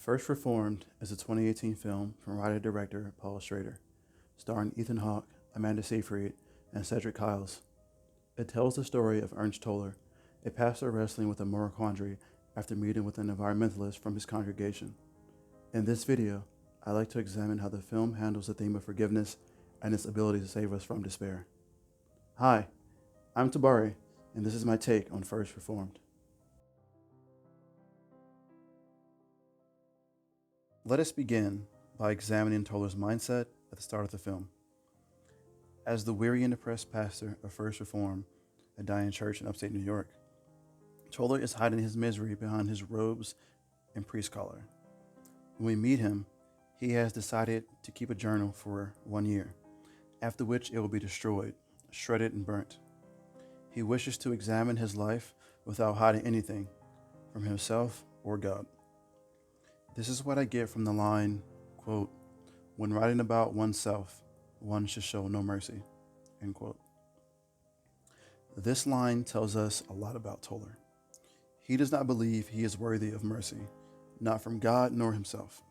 First Reformed is a 2018 film from writer-director Paul Schrader, starring Ethan Hawke, Amanda Seyfried, and Cedric Kyles. It tells the story of Ernst Toller, a pastor wrestling with a moral quandary after meeting with an environmentalist from his congregation. In this video, I'd like to examine how the film handles the theme of forgiveness and its ability to save us from despair. Hi, I'm Tabari, and this is my take on First Reformed. Let us begin by examining Toller's mindset at the start of the film. As the weary and depressed pastor of First Reformed, a dying church in upstate New York, Toller is hiding his misery behind his robes and priest collar. When we meet him, he has decided to keep a journal for 1 year, after which it will be destroyed, shredded, and burnt. He wishes to examine his life without hiding anything from himself or God. This is what I get from the line, quote, "When writing about oneself, one should show no mercy," end quote. This line tells us a lot about Toller. He does not believe he is worthy of mercy, not from God nor himself.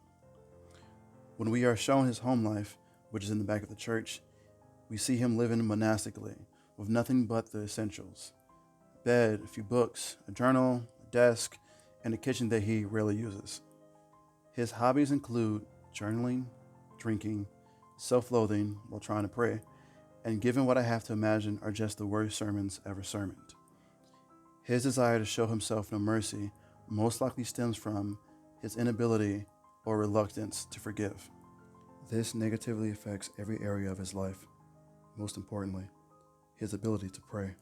When we are shown his home life, which is in the back of the church, we see him living monastically with nothing but the essentials: bed, a few books, a journal, a desk, and a kitchen that he rarely uses. His hobbies include journaling, drinking, self-loathing while trying to pray, and given what I have to imagine are just the worst sermons ever sermoned. His desire to show himself no mercy most likely stems from his inability or reluctance to forgive. This negatively affects every area of his life, most importantly, his ability to pray.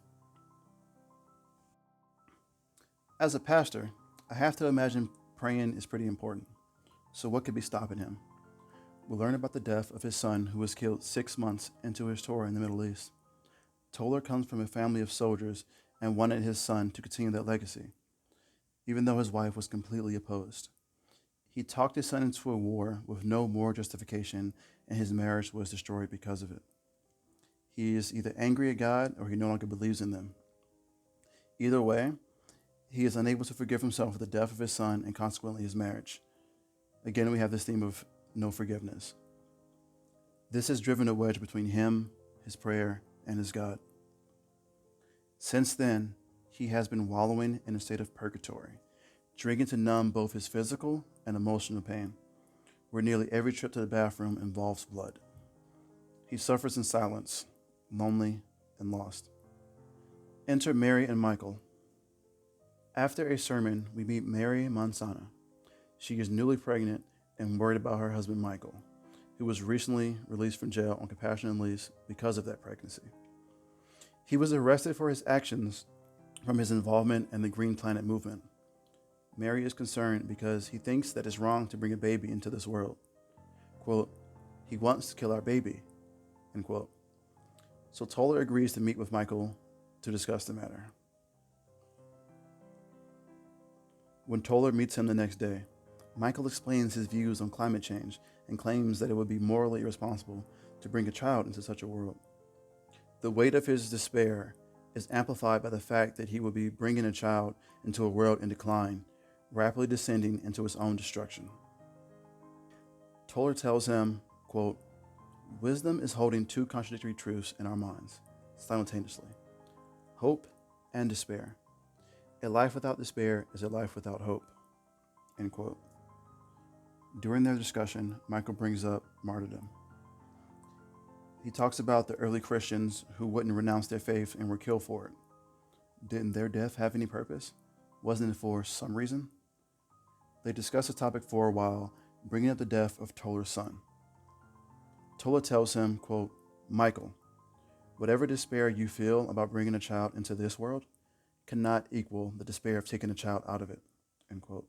As a pastor, I have to imagine praying is pretty important. So what could be stopping him? We'll learn about the death of his son, who was killed 6 months into his tour in the Middle East. Toller comes from a family of soldiers and wanted his son to continue that legacy, even though his wife was completely opposed. He talked his son into a war with no moral justification, and his marriage was destroyed because of it. He is either angry at God or he no longer believes in them. Either way, he is unable to forgive himself for the death of his son and consequently his marriage. Again, we have this theme of no forgiveness. This has driven a wedge between him, his prayer, and his God. Since then, he has been wallowing in a state of purgatory, drinking to numb both his physical and emotional pain, where nearly every trip to the bathroom involves blood. He suffers in silence, lonely and lost. Enter Mary and Michael. After a sermon, we meet Mary Mansana. She is newly pregnant and worried about her husband Michael, who was recently released from jail on compassionate release because of that pregnancy. He was arrested for his actions from his involvement in the Green Planet movement. Mary is concerned because he thinks that it's wrong to bring a baby into this world. Quote, "He wants to kill our baby," end quote. So Toller agrees to meet with Michael to discuss the matter. When Toller meets him the next day, Michael explains his views on climate change and claims that it would be morally irresponsible to bring a child into such a world. The weight of his despair is amplified by the fact that he will be bringing a child into a world in decline, rapidly descending into its own destruction. Toller tells him, quote, "Wisdom is holding two contradictory truths in our minds simultaneously: hope and despair. A life without despair is a life without hope," end quote. During their discussion, Michael brings up martyrdom. He talks about the early Christians who wouldn't renounce their faith and were killed for it. Didn't their death have any purpose? Wasn't it for some reason? They discuss the topic for a while, bringing up the death of Toller's son. Toller tells him, quote, "Michael, whatever despair you feel about bringing a child into this world cannot equal the despair of taking a child out of it," end quote.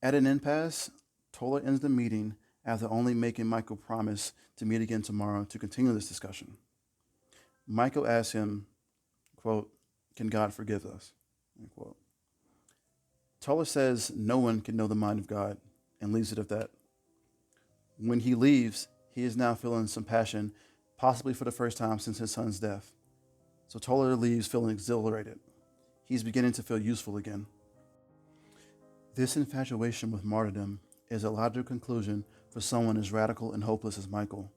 At an impasse, Toller ends the meeting after only making Michael promise to meet again tomorrow to continue this discussion. Michael asks him, quote, "Can God forgive us?" end quote. Toller says no one can know the mind of God and leaves it at that. When he leaves, he is now feeling some passion, possibly for the first time since his son's death. So Toller leaves feeling exhilarated. He's beginning to feel useful again. This infatuation with martyrdom is a logical conclusion for someone as radical and hopeless as Michael.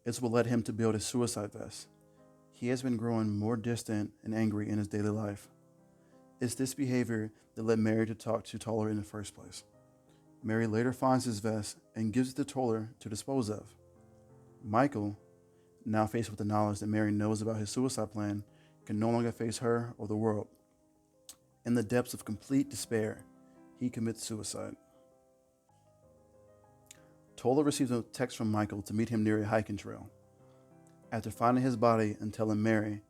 It's what led him to build a suicide vest. He has been growing more distant and angry in his daily life. It's this behavior that led Mary to talk to Toller in the first place. Mary later finds his vest and gives it to Toller to dispose of. Michael, now faced with the knowledge that Mary knows about his suicide plan, can no longer face her or the world. In the depths of complete despair, he commits suicide. Toller receives a text from Michael to meet him near a hiking trail. After finding his body and telling Mary,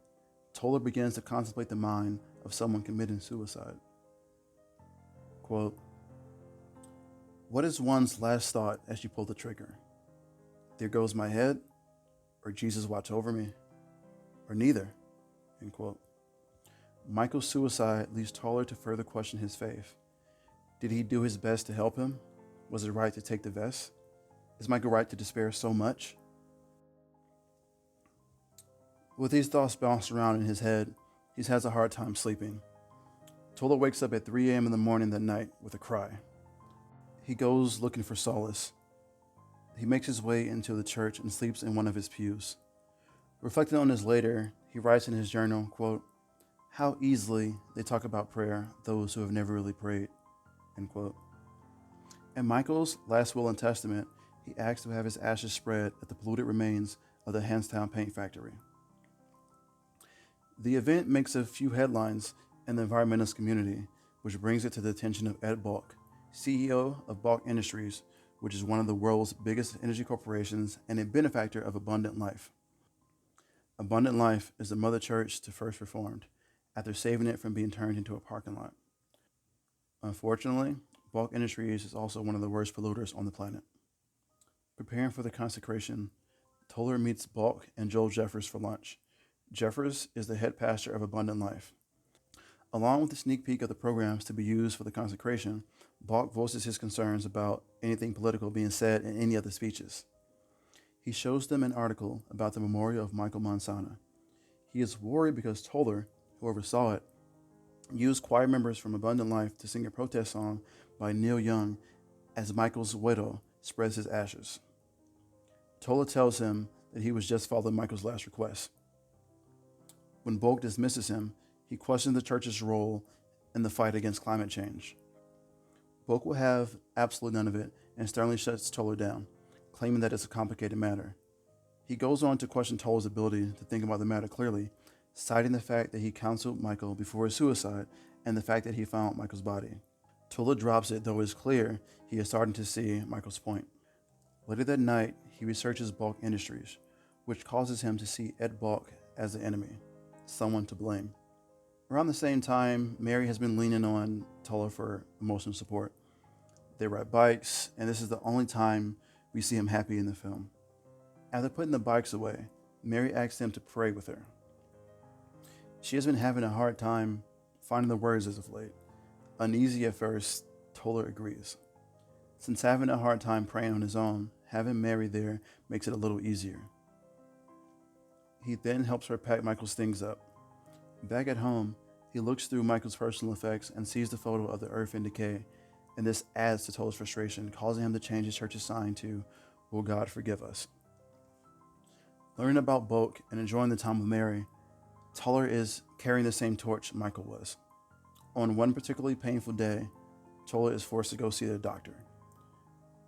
Toller begins to contemplate the mind of someone committing suicide. Quote, "What is one's last thought as you pull the trigger? There goes my head, or Jesus watch over me, or neither." End quote. Michael's suicide leads Toller to further question his faith. Did he do his best to help him? Was it right to take the vest? Is Michael right to despair so much? With these thoughts bouncing around in his head, he has a hard time sleeping. Toller wakes up at 3 a.m. in the morning that night with a cry. He goes looking for solace. He makes his way into the church and sleeps in one of his pews. Reflecting on this later, he writes in his journal, quote, "How easily they talk about prayer, those who have never really prayed." End quote. In Michael's last will and testament, he asked to have his ashes spread at the polluted remains of the Hanstown paint factory. The event makes a few headlines in the environmentalist community, which brings it to the attention of Ed Balk, CEO of Balk Industries, which is one of the world's biggest energy corporations and a benefactor of Abundant Life. Abundant Life is the mother church to First Reformed, after saving it from being turned into a parking lot. Unfortunately, Balk Industries is also one of the worst polluters on the planet. Preparing for the consecration, Toller meets Balk and Joel Jeffers for lunch. Jeffers is the head pastor of Abundant Life. Along with a sneak peek of the programs to be used for the consecration, Balk voices his concerns about anything political being said in any of the speeches. He shows them an article about the memorial of Michael Monsana. He is worried because Toller, who oversaw it, used choir members from Abundant Life to sing a protest song by Neil Young as Michael's widow spreads his ashes. Toller tells him that he was just following Michael's last request. When Balk dismisses him, he questions the church's role in the fight against climate change. Balk will have absolutely none of it and sternly shuts Toller down, claiming that it's a complicated matter. He goes on to question Toller's ability to think about the matter clearly, citing the fact that he counseled Michael before his suicide and the fact that he found Michael's body. Toller drops it, though it is clear he is starting to see Michael's point. Later that night, he researches Balk Industries, which causes him to see Ed Balk as the enemy, someone to blame. Around the same time, Mary has been leaning on Toller for emotional support. They ride bikes, and this is the only time we see him happy in the film. After putting the bikes away, Mary asks him to pray with her. She has been having a hard time finding the words as of late. Uneasy at first, Toller agrees. Since having a hard time praying on his own, having Mary there makes it a little easier. He then helps her pack Michael's things up. Back at home, he looks through Michael's personal effects and sees the photo of the earth in decay, and this adds to Toller's frustration, causing him to change his church's sign to, "Will God forgive us?" Learning about Balk and enjoying the time with Mary, Toller is carrying the same torch Michael was. On one particularly painful day, Toller is forced to go see the doctor.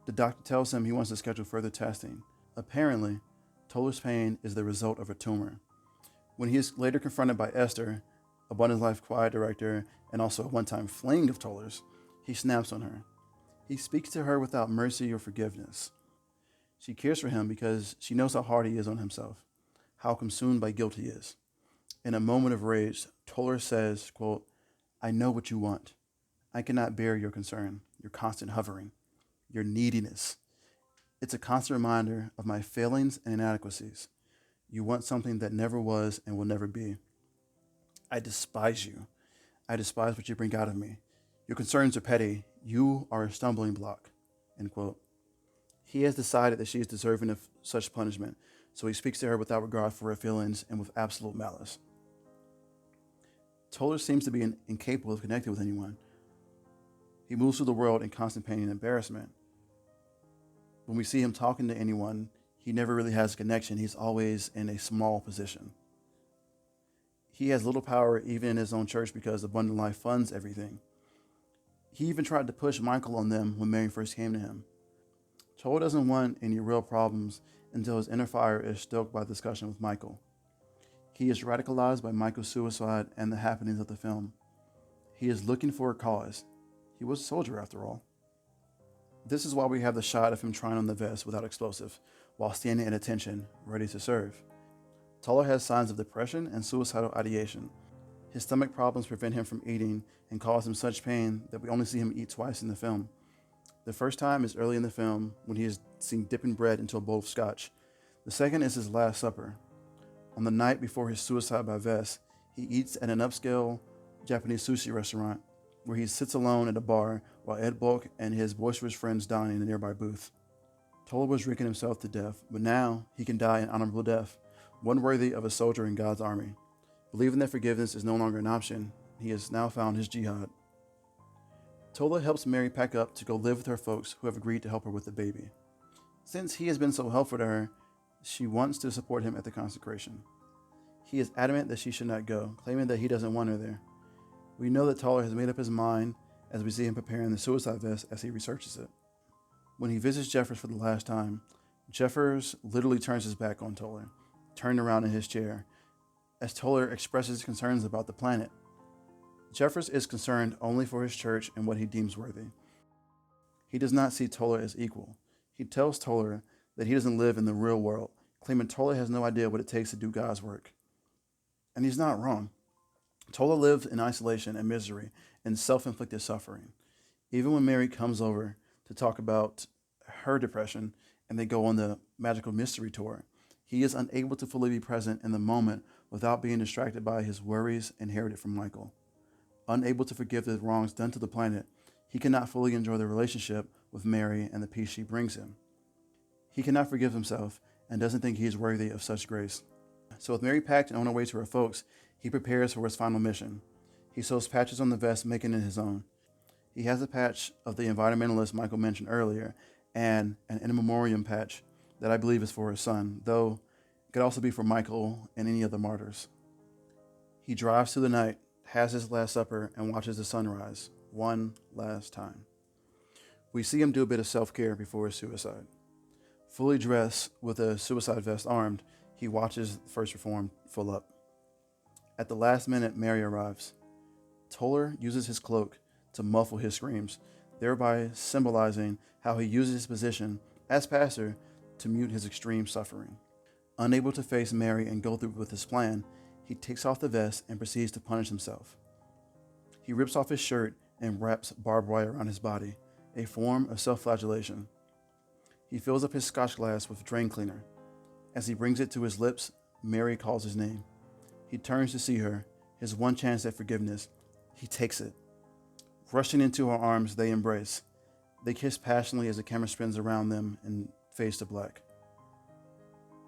The doctor tells him he wants to schedule further testing. Apparently, Toller's pain is the result of a tumor. When he is later confronted by Esther, Abundant Life choir director and also a one-time fling of Toller's, he snaps on her. He speaks to her without mercy or forgiveness. She cares for him because she knows how hard he is on himself, how consumed by guilt he is. In a moment of rage, Toller says, quote, "I know what you want. I cannot bear your concern, your constant hovering, your neediness. It's a constant reminder of my failings and inadequacies. You want something that never was and will never be. I despise you. I despise what you bring out of me. Your concerns are petty. You are a stumbling block." End quote. He has decided that she is deserving of such punishment, so he speaks to her without regard for her feelings and with absolute malice. Toller seems to be incapable of connecting with anyone. He moves through the world in constant pain and embarrassment. When we see him talking to anyone, he never really has a connection. He's always in a small position. He has little power even in his own church because Abundant Life funds everything. He even tried to push Michael on them when Mary first came to him. Toller doesn't want any real problems until his inner fire is stoked by discussion with Michael. He is radicalized by Michael's suicide and the happenings of the film. He is looking for a cause. He was a soldier after all. This is why we have the shot of him trying on the vest without explosive, while standing at attention, ready to serve. Toller has signs of depression and suicidal ideation. His stomach problems prevent him from eating and cause him such pain that we only see him eat twice in the film. The first time is early in the film when he is seen dipping bread into a bowl of scotch. The second is his last supper. On the night before his suicide by vest, he eats at an upscale Japanese sushi restaurant where he sits alone at a bar while Ed Bulk and his boisterous friends dine in a nearby booth. Toller was drinking himself to death, but now he can die an honorable death, one worthy of a soldier in God's army. Believing that forgiveness is no longer an option, he has now found his jihad. Toller helps Mary pack up to go live with her folks who have agreed to help her with the baby. Since he has been so helpful to her, she wants to support him at the consecration. He is adamant that she should not go, claiming that he doesn't want her there. We know that Toller has made up his mind as we see him preparing the suicide vest as he researches it. When he visits Jeffers for the last time, Jeffers literally turns his back on Toller, turned around in his chair, as Toller expresses concerns about the planet. Jeffers is concerned only for his church and what he deems worthy. He does not see Toller as equal. He tells Toller that he doesn't live in the real world, claiming Toller has no idea what it takes to do God's work. And he's not wrong. Toller lived in isolation and misery and self-inflicted suffering. Even when Mary comes over to talk about her depression and they go on the magical mystery tour, he is unable to fully be present in the moment without being distracted by his worries inherited from Michael. Unable to forgive the wrongs done to the planet, he cannot fully enjoy the relationship with Mary and the peace she brings him. He cannot forgive himself and doesn't think he is worthy of such grace. So with Mary packed and on her way to her folks, he prepares for his final mission. He sews patches on the vest, making it his own. He has a patch of the environmentalist Michael mentioned earlier and an in memoriam patch that I believe is for his son, though it could also be for Michael and any of the martyrs. He drives through the night, has his last supper, and watches the sunrise one last time. We see him do a bit of self-care before his suicide. Fully dressed with a suicide vest armed, he watches the First Reformed full up. At the last minute, Mary arrives. Toller uses his cloak to muffle his screams, thereby symbolizing how he uses his position as pastor to mute his extreme suffering. Unable to face Mary and go through with his plan, he takes off the vest and proceeds to punish himself. He rips off his shirt and wraps barbed wire around his body, a form of self-flagellation. He fills up his scotch glass with drain cleaner. As he brings it to his lips, Mary calls his name. He turns to see her, his one chance at forgiveness. He takes it. Rushing into her arms, they embrace. They kiss passionately as the camera spins around them and fades to black.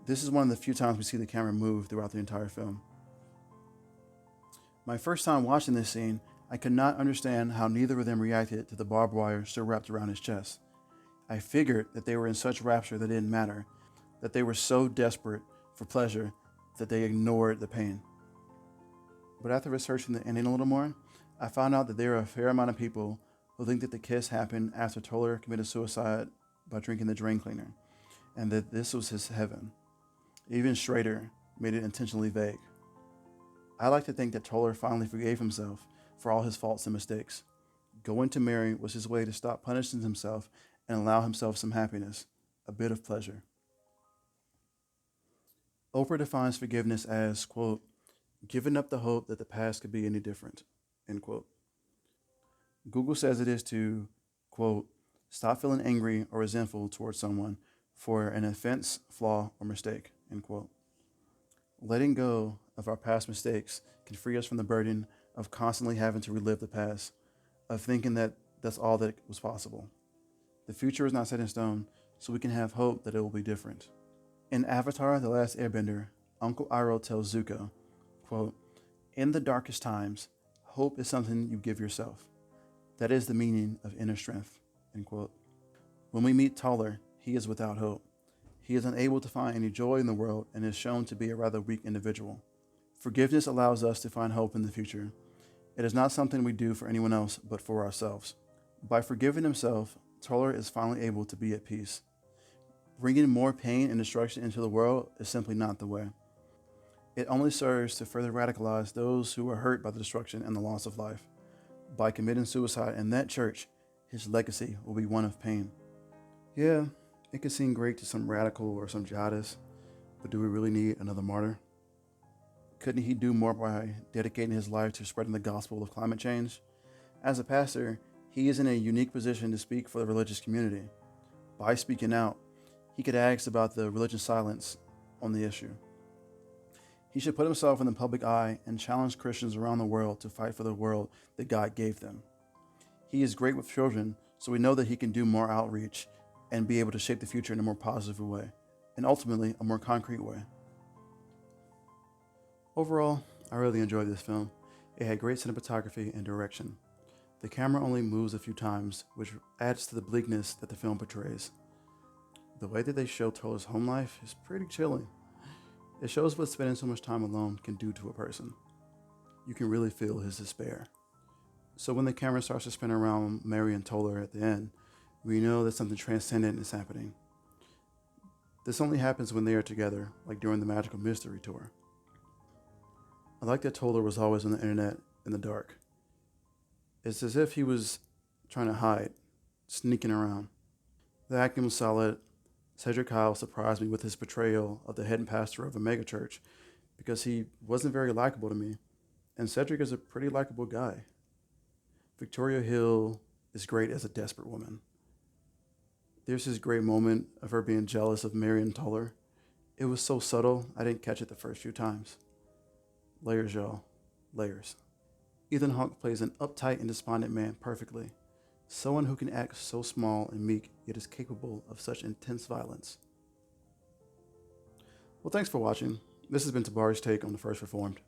This is one of the few times we see the camera move throughout the entire film. My first time watching this scene, I could not understand how neither of them reacted to the barbed wire still wrapped around his chest. I figured that they were in such rapture that it didn't matter, that they were so desperate for pleasure that they ignored the pain. But after researching the ending a little more, I found out that there are a fair amount of people who think that the kiss happened after Toller committed suicide by drinking the drain cleaner, and that this was his heaven. Even Schrader made it intentionally vague. I like to think that Toller finally forgave himself for all his faults and mistakes. Going to Mary was his way to stop punishing himself and allow himself some happiness, a bit of pleasure. Oprah defines forgiveness as, quote, giving up the hope that the past could be any different, end quote. Google says it is to, quote, stop feeling angry or resentful towards someone for an offense, flaw, or mistake, end quote. Letting go of our past mistakes can free us from the burden of constantly having to relive the past, of thinking that that's all that was possible. The future is not set in stone, so we can have hope that it will be different. In Avatar: The Last Airbender, Uncle Iroh tells Zuko, quote, in the darkest times, hope is something you give yourself. That is the meaning of inner strength." End quote. When we meet Toller, he is without hope. He is unable to find any joy in the world and is shown to be a rather weak individual. Forgiveness allows us to find hope in the future. It is not something we do for anyone else, but for ourselves. By forgiving himself, Toller is finally able to be at peace. Bringing more pain and destruction into the world is simply not the way. It only serves to further radicalize those who are hurt by the destruction and the loss of life. By committing suicide in that church, his legacy will be one of pain. Yeah, it could seem great to some radical or some jihadist, but do we really need another martyr? Couldn't he do more by dedicating his life to spreading the gospel of climate change? As a pastor, he is in a unique position to speak for the religious community. By speaking out, he could ask about the religious silence on the issue. He should put himself in the public eye and challenge Christians around the world to fight for the world that God gave them. He is great with children, so we know that he can do more outreach and be able to shape the future in a more positive way, and ultimately a more concrete way. Overall, I really enjoyed this film. It had great cinematography and direction. The camera only moves a few times, which adds to the bleakness that the film portrays. The way that they show Toller's home life is pretty chilling. It shows what spending so much time alone can do to a person. You can really feel his despair. So when the camera starts to spin around Mary and Toller at the end, we know that something transcendent is happening. This only happens when they are together, like during the Magical Mystery Tour. I like that Toller was always on the internet in the dark. It's as if he was trying to hide, sneaking around. The acting was solid. Cedric Kyles surprised me with his portrayal of the head pastor of a megachurch because he wasn't very likable to me, and Cedric is a pretty likable guy. Victoria Hill is great as a desperate woman. There's this great moment of her being jealous of Mary and Toller. It was so subtle, I didn't catch it the first few times. Layers, y'all. Layers. Ethan Hawke plays an uptight and despondent man perfectly. Someone who can act so small and meek, yet is capable of such intense violence. Well, thanks for watching. This has been Tabari's take on The First Reformed.